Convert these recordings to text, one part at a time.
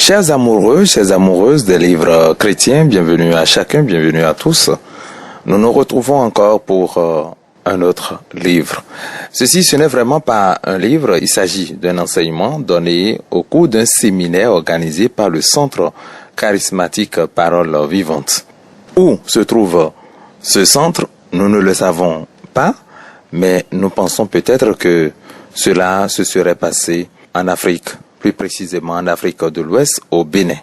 Chers amoureux, chères amoureuses des livres chrétiens, bienvenue à chacun, bienvenue à tous. Nous nous retrouvons encore pour un autre livre. Ceci, ce n'est vraiment pas un livre, il s'agit d'un enseignement donné au cours d'un séminaire organisé par le Centre charismatique Parole Vivante. Où se trouve ce centre, nous ne le savons pas, mais nous pensons peut-être que cela se serait passé en Afrique, plus précisément en Afrique de l'Ouest, au Bénin.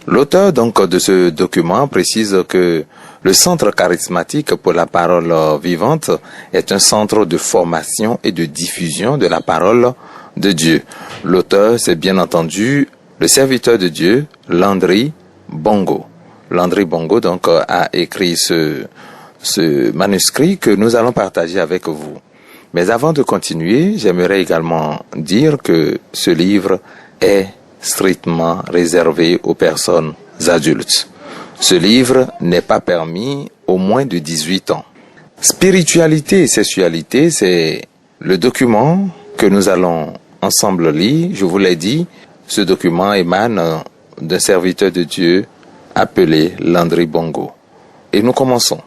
L'auteur donc de ce document précise que le Centre charismatique pour la parole vivante est un centre de formation et de diffusion de la parole de Dieu. L'auteur, c'est bien entendu le serviteur de Dieu, Landry Bongo. Landry Bongo donc a écrit ce manuscrit que nous allons partager avec vous. Mais avant de continuer, j'aimerais également dire que ce livre est strictement réservé aux personnes adultes. Ce livre n'est pas permis aux moins de 18 ans. Spiritualité et sexualité, c'est le document que nous allons ensemble lire. Je vous l'ai dit, ce document émane d'un serviteur de Dieu appelé Landry Bongo. Et nous commençons.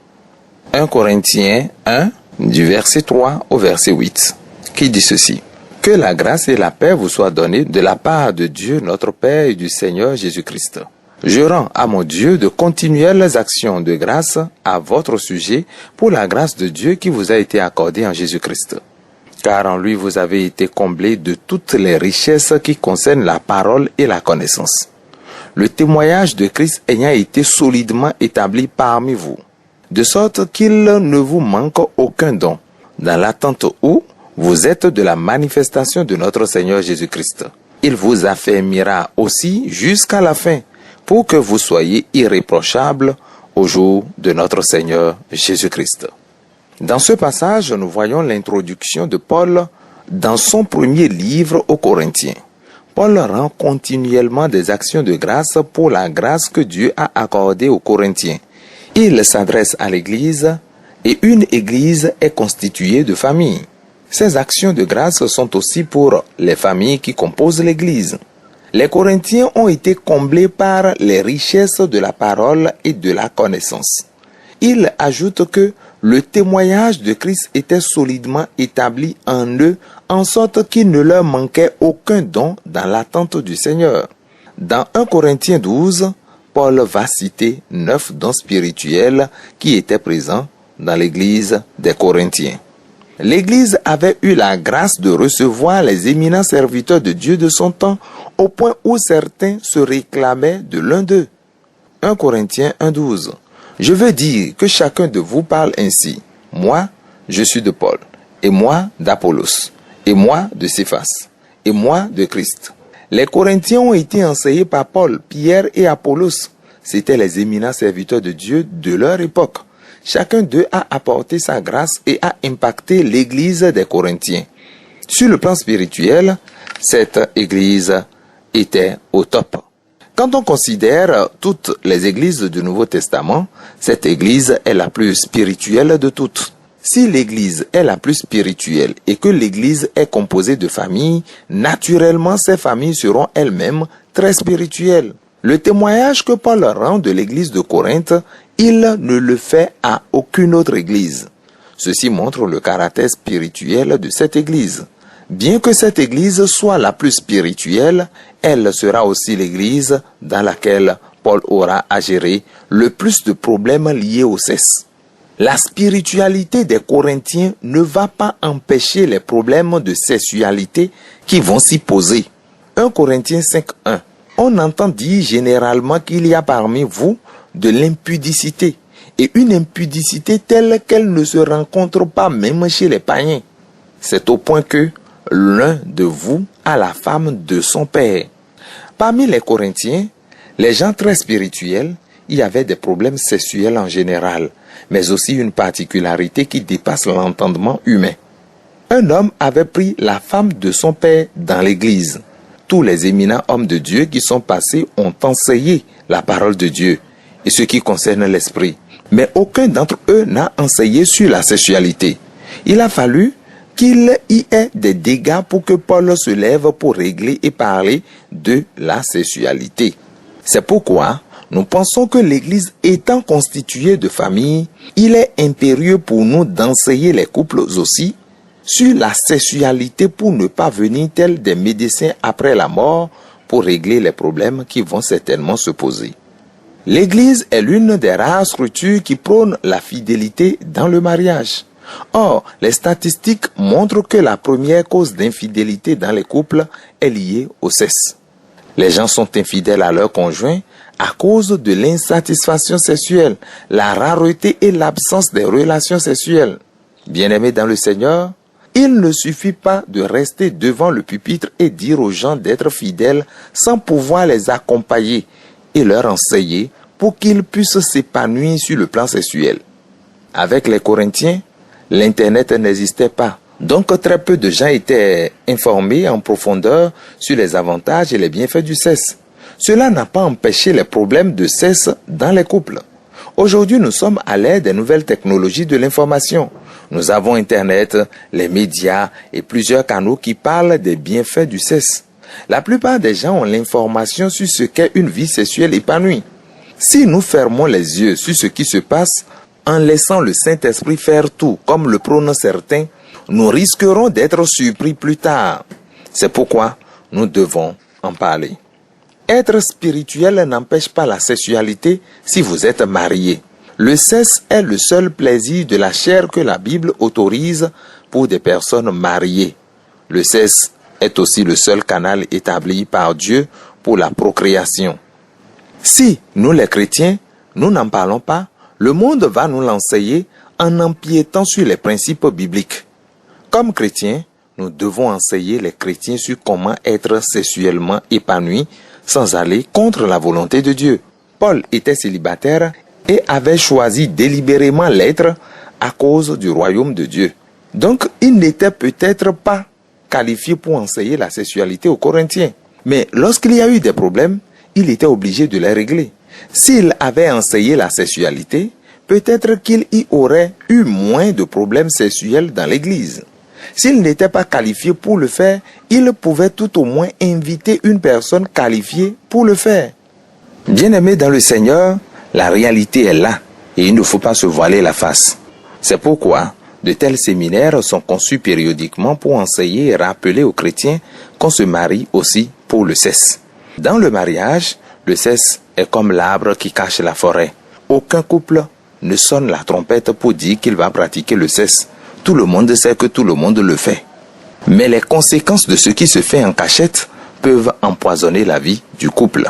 1 Corinthiens 1, du verset 3 au verset 8, qui dit ceci. Que la grâce et la paix vous soient données de la part de Dieu notre Père et du Seigneur Jésus-Christ. Je rends à mon Dieu de continuelles actions de grâce à votre sujet pour la grâce de Dieu qui vous a été accordée en Jésus-Christ. Car en lui vous avez été comblés de toutes les richesses qui concernent la parole et la connaissance. Le témoignage de Christ ayant été solidement établi parmi vous, de sorte qu'il ne vous manque aucun don, dans l'attente où vous êtes de la manifestation de notre Seigneur Jésus-Christ. Il vous affermira aussi jusqu'à la fin, pour que vous soyez irréprochables au jour de notre Seigneur Jésus-Christ. Dans ce passage, nous voyons l'introduction de Paul dans son premier livre aux Corinthiens. Paul rend continuellement des actions de grâce pour la grâce que Dieu a accordée aux Corinthiens. Il s'adresse à l'Église et une Église est constituée de familles. Ces actions de grâce sont aussi pour les familles qui composent l'Église. Les Corinthiens ont été comblés par les richesses de la parole et de la connaissance. Il ajoute que le témoignage de Christ était solidement établi en eux, en sorte qu'il ne leur manquait aucun don dans l'attente du Seigneur. Dans 1 Corinthiens 12, Paul va citer 9 dons spirituels qui étaient présents dans l'église des Corinthiens. L'église avait eu la grâce de recevoir les éminents serviteurs de Dieu de son temps, au point où certains se réclamaient de l'un d'eux. 1 Corinthiens 1,12. Je veux dire que chacun de vous parle ainsi. Moi, je suis de Paul, et moi d'Apollos, et moi de Céphas, et moi de Christ. Les Corinthiens ont été enseignés par Paul, Pierre et Apollos. C'étaient les éminents serviteurs de Dieu de leur époque. Chacun d'eux a apporté sa grâce et a impacté l'église des Corinthiens. Sur le plan spirituel, cette église était au top. Quand on considère toutes les églises du Nouveau Testament, cette église est la plus spirituelle de toutes. Si l'église est la plus spirituelle et que l'église est composée de familles, naturellement ces familles seront elles-mêmes très spirituelles. Le témoignage que Paul rend de l'église de Corinthe, il ne le fait à aucune autre église. Ceci montre le caractère spirituel de cette église. Bien que cette église soit la plus spirituelle, elle sera aussi l'église dans laquelle Paul aura à gérer le plus de problèmes liés au sexe. La spiritualité des Corinthiens ne va pas empêcher les problèmes de sexualité qui vont s'y poser. 1 Corinthiens 5.1. On entend dire généralement qu'il y a parmi vous de l'impudicité, et une impudicité telle qu'elle ne se rencontre pas même chez les païens. C'est au point que l'un de vous a la femme de son père. Parmi les Corinthiens, les gens très spirituels, il y avait des problèmes sexuels en général, mais aussi une particularité qui dépasse l'entendement humain. Un homme avait pris la femme de son père dans l'église. Tous les éminents hommes de Dieu qui sont passés ont enseigné la parole de Dieu et ce qui concerne l'esprit. Mais aucun d'entre eux n'a enseigné sur la sexualité. Il a fallu qu'il y ait des dégâts pour que Paul se lève pour régler et parler de la sexualité. C'est pourquoi nous pensons que l'Église étant constituée de familles, il est impérieux pour nous d'enseigner les couples aussi sur la sexualité pour ne pas venir tels des médecins après la mort pour régler les problèmes qui vont certainement se poser. L'Église est l'une des rares structures qui prône la fidélité dans le mariage. Or, les statistiques montrent que la première cause d'infidélité dans les couples est liée au sexe. Les gens sont infidèles à leur conjoint à cause de l'insatisfaction sexuelle, la rareté et l'absence des relations sexuelles. Bien-aimés dans le Seigneur, il ne suffit pas de rester devant le pupitre et dire aux gens d'être fidèles sans pouvoir les accompagner et leur enseigner pour qu'ils puissent s'épanouir sur le plan sexuel. Avec les Corinthiens, l'Internet n'existait pas. Donc très peu de gens étaient informés en profondeur sur les avantages et les bienfaits du sexe. Cela n'a pas empêché les problèmes de sexe dans les couples. Aujourd'hui, nous sommes à l'ère des nouvelles technologies de l'information. Nous avons Internet, les médias et plusieurs canaux qui parlent des bienfaits du sexe. La plupart des gens ont l'information sur ce qu'est une vie sexuelle épanouie. Si nous fermons les yeux sur ce qui se passe, en laissant le Saint-Esprit faire tout, comme le prônent certains, nous risquerons d'être surpris plus tard. C'est pourquoi nous devons en parler. Être spirituel n'empêche pas la sexualité si vous êtes marié. Le sexe est le seul plaisir de la chair que la Bible autorise pour des personnes mariées. Le sexe est aussi le seul canal établi par Dieu pour la procréation. Si nous les chrétiens, nous n'en parlons pas, le monde va nous l'enseigner en empiétant sur les principes bibliques. Comme chrétiens, nous devons enseigner les chrétiens sur comment être sexuellement épanouis sans aller contre la volonté de Dieu. Paul était célibataire et avait choisi délibérément l'être à cause du royaume de Dieu. Donc, il n'était peut-être pas qualifié pour enseigner la sexualité aux Corinthiens. Mais lorsqu'il y a eu des problèmes, il était obligé de les régler. S'il avait enseigné la sexualité, peut-être qu'il y aurait eu moins de problèmes sexuels dans l'Église. S'il n'était pas qualifié pour le faire, il pouvait tout au moins inviter une personne qualifiée pour le faire. Bien-aimés dans le Seigneur, la réalité est là et il ne faut pas se voiler la face. C'est pourquoi de tels séminaires sont conçus périodiquement pour enseigner et rappeler aux chrétiens qu'on se marie aussi pour le sexe. Dans le mariage, le sexe est comme l'arbre qui cache la forêt. Aucun couple ne sonne la trompette pour dire qu'il va pratiquer le sexe. Tout le monde sait que tout le monde le fait. Mais les conséquences de ce qui se fait en cachette peuvent empoisonner la vie du couple.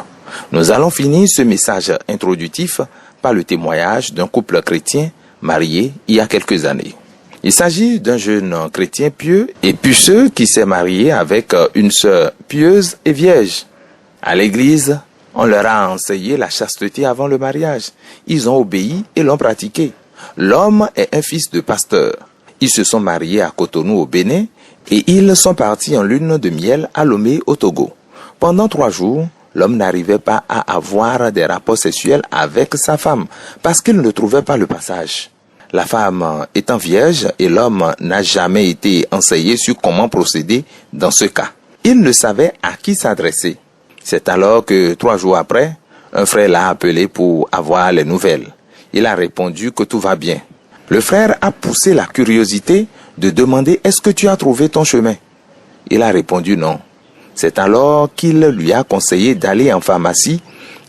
Nous allons finir ce message introductif par le témoignage d'un couple chrétien marié il y a quelques années. Il s'agit d'un jeune chrétien pieux et puceux qui s'est marié avec une sœur pieuse et vierge. À l'église, on leur a enseigné la chasteté avant le mariage. Ils ont obéi et l'ont pratiqué. L'homme est un fils de pasteur. Ils se sont mariés à Cotonou au Bénin et ils sont partis en lune de miel à Lomé au Togo. Pendant 3 jours, l'homme n'arrivait pas à avoir des rapports sexuels avec sa femme parce qu'il ne trouvait pas le passage. La femme étant vierge et l'homme n'a jamais été enseigné sur comment procéder dans ce cas. Il ne savait à qui s'adresser. C'est alors que 3 jours après, un frère l'a appelé pour avoir les nouvelles. Il a répondu que tout va bien. Le frère a poussé la curiosité de demander « Est-ce que tu as trouvé ton chemin ?» Il a répondu non. C'est alors qu'il lui a conseillé d'aller en pharmacie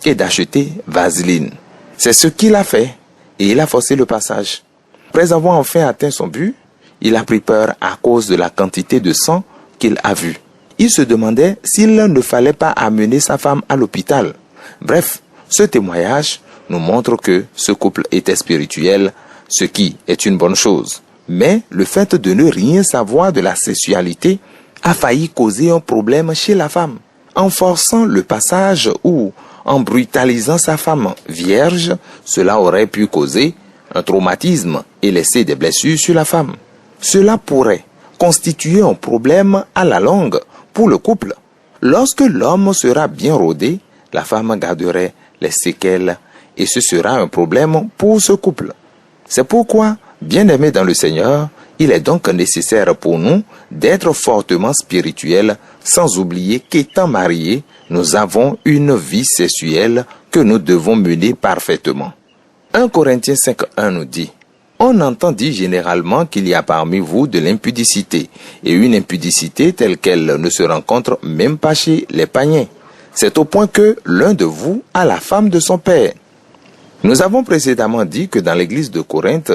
et d'acheter vaseline. C'est ce qu'il a fait et il a forcé le passage. Après avoir enfin atteint son but, il a pris peur à cause de la quantité de sang qu'il a vu. Il se demandait s'il ne fallait pas amener sa femme à l'hôpital. Bref, ce témoignage nous montre que ce couple était spirituel, ce qui est une bonne chose. Mais le fait de ne rien savoir de la sexualité a failli causer un problème chez la femme. En forçant le passage ou en brutalisant sa femme vierge, cela aurait pu causer un traumatisme et laisser des blessures sur la femme. Cela pourrait constituer un problème à la longue pour le couple. Lorsque l'homme sera bien rodé, la femme garderait les séquelles et ce sera un problème pour ce couple. C'est pourquoi, bien-aimés dans le Seigneur, Il est donc nécessaire pour nous d'être fortement spirituels, sans oublier qu'étant mariés, nous avons une vie sexuelle que nous devons mener parfaitement. 1 Corinthiens 5.1 nous dit: on entend dire généralement qu'il y a parmi vous de l'impudicité, et une impudicité telle qu'elle ne se rencontre même pas chez les païens. C'est au point que l'un de vous a la femme de son père. Nous avons précédemment dit que dans l'église de Corinthe,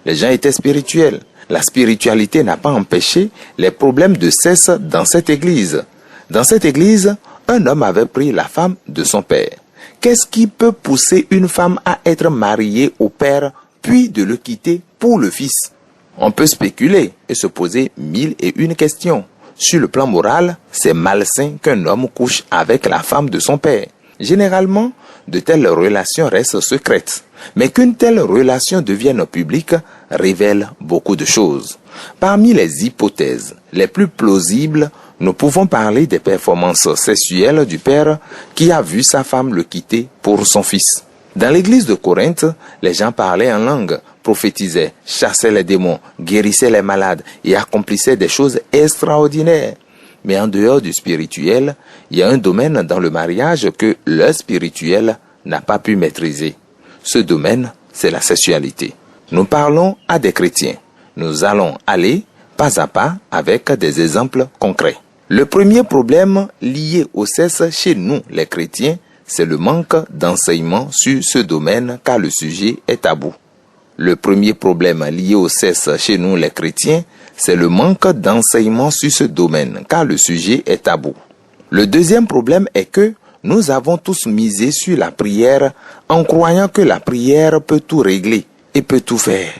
les gens étaient spirituels. La spiritualité n'a pas empêché les problèmes de sexe dans cette église. Dans cette église, un homme avait pris la femme de son père. Qu'est-ce qui peut pousser une femme à être mariée au père, puis de le quitter pour le fils? On peut spéculer et se poser 1001 questions. Sur le plan moral, c'est malsain qu'un homme couche avec la femme de son père. Généralement, de telles relations restent secrètes. Mais qu'une telle relation devienne publique révèle beaucoup de choses. Parmi les hypothèses les plus plausibles, nous pouvons parler des performances sexuelles du père qui a vu sa femme le quitter pour son fils. Dans l'église de Corinthe, les gens parlaient en langue, prophétisaient, chassaient les démons, guérissaient les malades et accomplissaient des choses extraordinaires. Mais en dehors du spirituel, il y a un domaine dans le mariage que le spirituel n'a pas pu maîtriser. Ce domaine, c'est la sexualité. Nous parlons à des chrétiens. Nous allons aller pas à pas avec des exemples concrets. Le premier problème lié au sexe chez nous, les chrétiens, c'est le manque d'enseignement sur ce domaine car le sujet est tabou. Le premier problème lié au sexe chez nous, les chrétiens, c'est le manque d'enseignement sur ce domaine car le sujet est tabou. Le deuxième problème est que nous avons tous misé sur la prière en croyant que la prière peut tout régler et peut tout faire.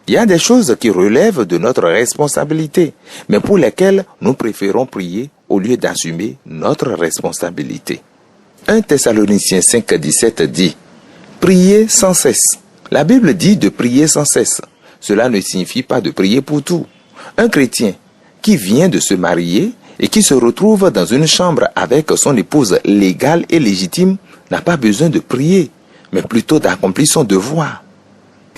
Il y a des choses qui relèvent de notre responsabilité, mais pour lesquelles nous préférons prier au lieu d'assumer notre responsabilité. 1 Thessaloniciens 5.17 dit « Priez sans cesse ». La Bible dit de prier sans cesse. Cela ne signifie pas de prier pour tout. Un chrétien qui vient de se marier et qui se retrouve dans une chambre avec son épouse légale et légitime n'a pas besoin de prier, mais plutôt d'accomplir son devoir.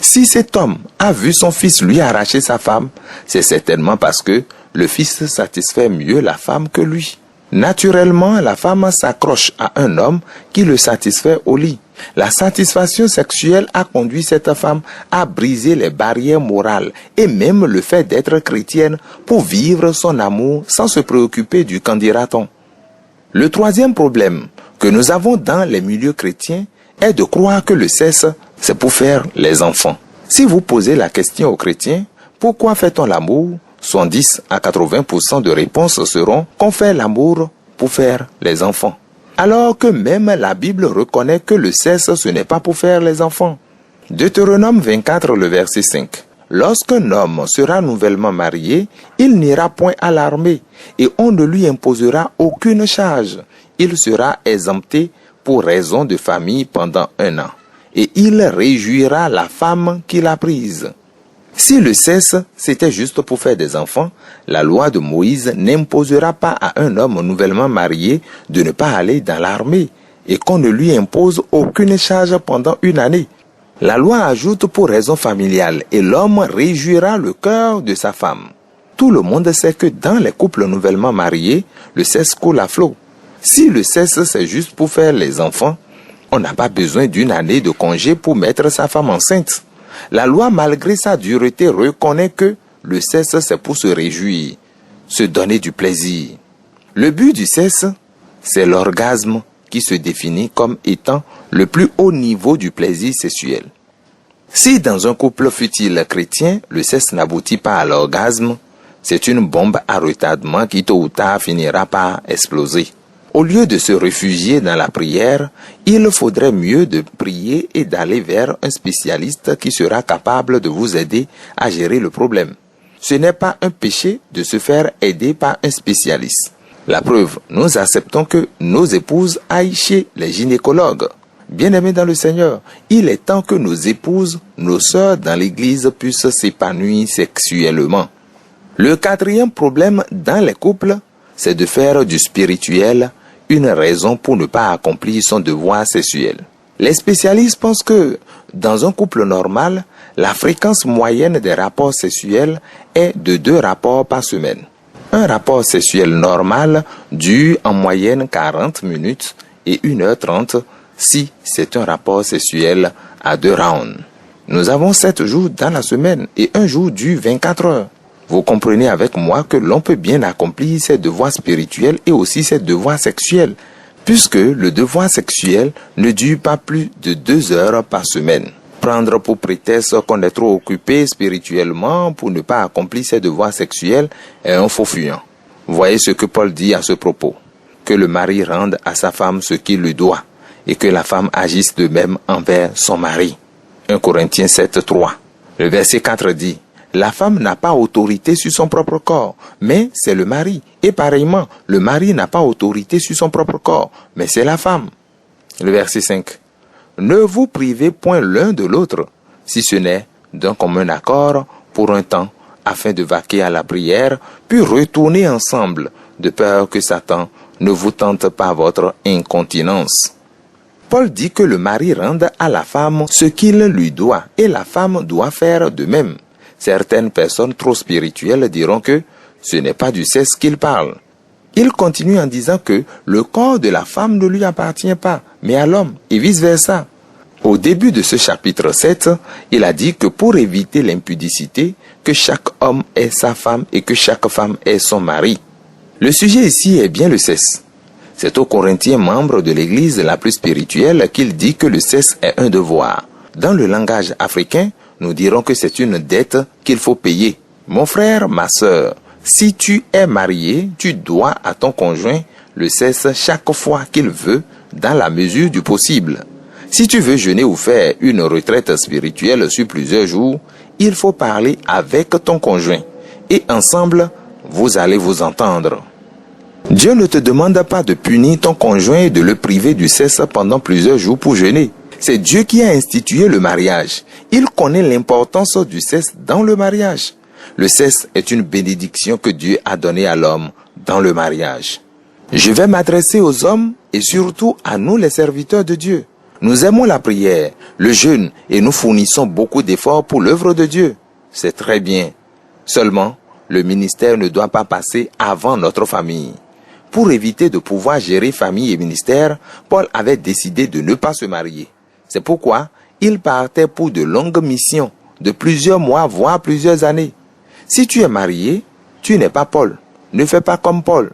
Si cet homme a vu son fils lui arracher sa femme, c'est certainement parce que le fils satisfait mieux la femme que lui. Naturellement, la femme s'accroche à un homme qui le satisfait au lit. La satisfaction sexuelle a conduit cette femme à briser les barrières morales et même le fait d'être chrétienne pour vivre son amour sans se préoccuper du qu'en dira-t-on. Le troisième problème que nous avons dans les milieux chrétiens est de croire que le sexe, c'est pour faire les enfants. Si vous posez la question aux chrétiens, pourquoi fait-on l'amour? 70 à 80% de réponses seront qu'on fait l'amour pour faire les enfants. Alors que même la Bible reconnaît que le sexe, ce n'est pas pour faire les enfants. Deutéronome 24, le verset 5. Lorsqu'un homme sera nouvellement marié, il n'ira point à l'armée et on ne lui imposera aucune charge. Il sera exempté pour raison de famille pendant 1 an et il réjouira la femme qu'il a prise. Si le sexe, c'était juste pour faire des enfants, la loi de Moïse n'imposera pas à un homme nouvellement marié de ne pas aller dans l'armée et qu'on ne lui impose aucune charge pendant 1 année. La loi ajoute pour raison familiale et l'homme réjouira le cœur de sa femme. Tout le monde sait que dans les couples nouvellement mariés, le sexe coule à flot. Si le sexe c'est juste pour faire les enfants, on n'a pas besoin d'1 année de congé pour mettre sa femme enceinte. La loi, malgré sa dureté, reconnaît que le sexe, c'est pour se réjouir, se donner du plaisir. Le but du sexe, c'est l'orgasme qui se définit comme étant le plus haut niveau du plaisir sexuel. Si dans un couple fut-il chrétien, le sexe n'aboutit pas à l'orgasme, c'est une bombe à retardement qui tôt ou tard finira par exploser. Au lieu de se réfugier dans la prière, il faudrait mieux de prier et d'aller vers un spécialiste qui sera capable de vous aider à gérer le problème. Ce n'est pas un péché de se faire aider par un spécialiste. La preuve, nous acceptons que nos épouses aillent chez les gynécologues. Bien-aimés dans le Seigneur, il est temps que nos épouses, nos sœurs dans l'Église puissent s'épanouir sexuellement. Le quatrième problème dans les couples, c'est de faire du spirituel une raison pour ne pas accomplir son devoir sexuel. Les spécialistes pensent que, dans un couple normal, La fréquence moyenne des rapports sexuels est de 2 rapports par semaine. Un rapport sexuel normal dure en moyenne 40 minutes et 1h30 si c'est un rapport sexuel à 2 rounds. Nous avons 7 jours dans la semaine et un jour dure 24 heures. Vous comprenez avec moi que l'on peut bien accomplir ses devoirs spirituels et aussi ses devoirs sexuels, puisque le devoir sexuel ne dure pas plus de 2 heures par semaine. Prendre pour prétexte qu'on est trop occupé spirituellement pour ne pas accomplir ses devoirs sexuels est un faux fuyant. Voyez ce que Paul dit à ce propos. Que le mari rende à sa femme ce qu'il lui doit et que la femme agisse de même envers son mari. 1 Corinthiens 7, 3. Le verset 4 dit: la femme n'a pas autorité sur son propre corps, mais c'est le mari. Et pareillement, le mari n'a pas autorité sur son propre corps, mais c'est la femme. Le verset 5. Ne vous privez point l'un de l'autre, si ce n'est d'un commun accord pour un temps, afin de vaquer à la prière, puis retourner ensemble, de peur que Satan ne vous tente par votre incontinence. Paul dit que le mari rende à la femme ce qu'il lui doit, et la femme doit faire de même. Certaines personnes trop spirituelles diront que ce n'est pas du sexe qu'il parle. Il continue en disant que le corps de la femme ne lui appartient pas, mais à l'homme, et vice-versa. Au début de ce chapitre 7, il a dit que pour éviter l'impudicité, que chaque homme est sa femme et que chaque femme est son mari. Le sujet ici est bien le sexe. C'est aux Corinthiens membres de l'Église la plus spirituelle qu'il dit que le sexe est un devoir. Dans le langage africain, nous dirons que c'est une dette qu'il faut payer. Mon frère, ma sœur, si tu es marié, tu dois à ton conjoint le sexe chaque fois qu'il veut, dans la mesure du possible. Si tu veux jeûner ou faire une retraite spirituelle sur plusieurs jours, il faut parler avec ton conjoint. Et ensemble, vous allez vous entendre. Dieu ne te demande pas de punir ton conjoint et de le priver du sexe pendant plusieurs jours pour jeûner. C'est Dieu qui a institué le mariage. Il connaît l'importance du sexe dans le mariage. Le sexe est une bénédiction que Dieu a donnée à l'homme dans le mariage. Je vais m'adresser aux hommes et surtout à nous les serviteurs de Dieu. Nous aimons la prière, le jeûne et nous fournissons beaucoup d'efforts pour l'œuvre de Dieu. C'est très bien. Seulement, le ministère ne doit pas passer avant notre famille. Pour éviter de pouvoir gérer famille et ministère, Paul avait décidé de ne pas se marier. C'est pourquoi il partait pour de longues missions, de plusieurs mois, voire plusieurs années. Si tu es marié, tu n'es pas Paul. Ne fais pas comme Paul.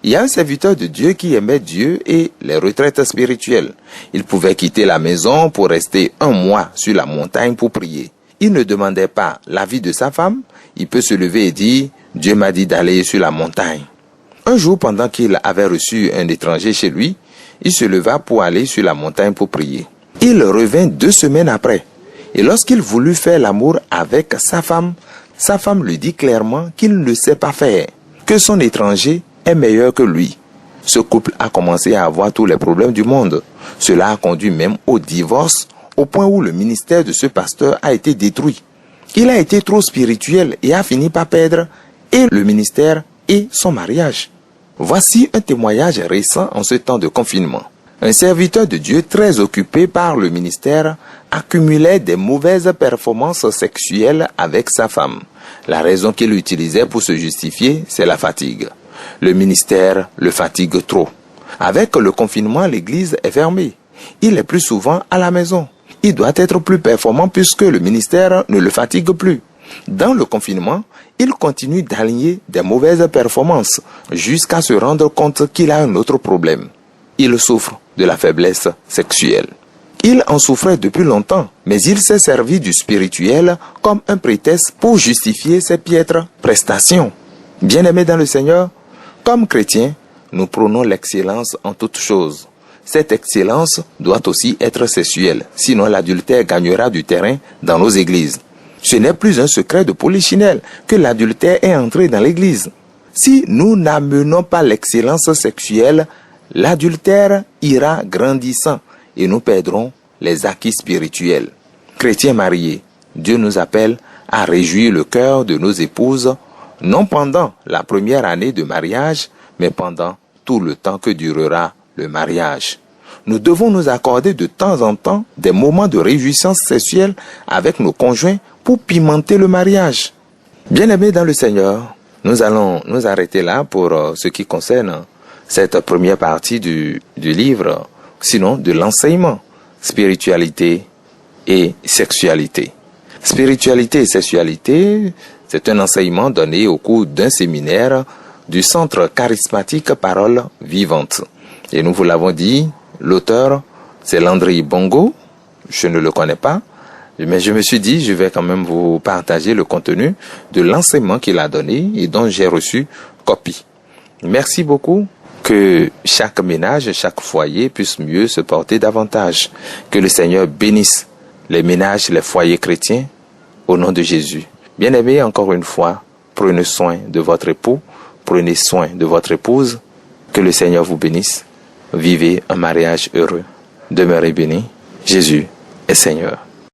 Il y a un serviteur de Dieu qui aimait Dieu et les retraites spirituelles. Il pouvait quitter la maison pour rester 1 mois sur la montagne pour prier. Il ne demandait pas l'avis de sa femme. Il peut se lever et dire « Dieu m'a dit d'aller sur la montagne ». Un jour, pendant qu'il avait reçu un étranger chez lui, il se leva pour aller sur la montagne pour prier. Il revint 2 semaines après. Et lorsqu'il voulut faire l'amour avec sa femme lui dit clairement qu'il ne sait pas faire, que son étranger est meilleur que lui. Ce couple a commencé à avoir tous les problèmes du monde. Cela a conduit même au divorce, au point où le ministère de ce pasteur a été détruit. Il a été trop spirituel et a fini par perdre et le ministère et son mariage. Voici un témoignage récent en ce temps de confinement. Un serviteur de Dieu très occupé par le ministère accumulait des mauvaises performances sexuelles avec sa femme. La raison qu'il utilisait pour se justifier, c'est la fatigue. Le ministère le fatigue trop. Avec le confinement, l'église est fermée. Il est plus souvent à la maison. Il doit être plus performant puisque le ministère ne le fatigue plus. Dans le confinement, il continue d'aligner des mauvaises performances jusqu'à se rendre compte qu'il a un autre problème. Il souffre de la faiblesse sexuelle. Il en souffrait depuis longtemps, mais il s'est servi du spirituel comme un prétexte pour justifier ses piètres prestations. Bien-aimés dans le Seigneur, comme chrétiens, nous prônons l'excellence en toutes choses. Cette excellence doit aussi être sexuelle, sinon l'adultère gagnera du terrain dans nos églises. Ce n'est plus un secret de polichinelle que l'adultère est entré dans l'église. Si nous n'amenons pas l'excellence sexuelle, l'adultère ira grandissant et nous perdrons les acquis spirituels. Chrétiens mariés, Dieu nous appelle à réjouir le cœur de nos épouses, non pendant la première année de mariage, mais pendant tout le temps que durera le mariage. nous devons nous accorder de temps en temps des moments de réjouissance sexuelle avec nos conjoints pour pimenter le mariage. Bien-aimés dans le Seigneur, nous allons nous arrêter là pour ce qui concerne cette première partie du livre, sinon de l'enseignement, spiritualité et sexualité. Spiritualité et sexualité, c'est un enseignement donné au cours d'un séminaire du Centre charismatique Parole Vivante. Et nous vous l'avons dit, l'auteur, c'est Landry Bongo. Je ne le connais pas, mais je me suis dit, je vais quand même vous partager le contenu de l'enseignement qu'il a donné et dont j'ai reçu copie. Merci beaucoup. Que chaque ménage, chaque foyer puisse mieux se porter davantage. Que le Seigneur bénisse les ménages, les foyers chrétiens, au nom de Jésus. Bien-aimés, encore une fois, prenez soin de votre époux, prenez soin de votre épouse. Que le Seigneur vous bénisse. Vivez un mariage heureux. Demeurez bénis. Jésus est Seigneur.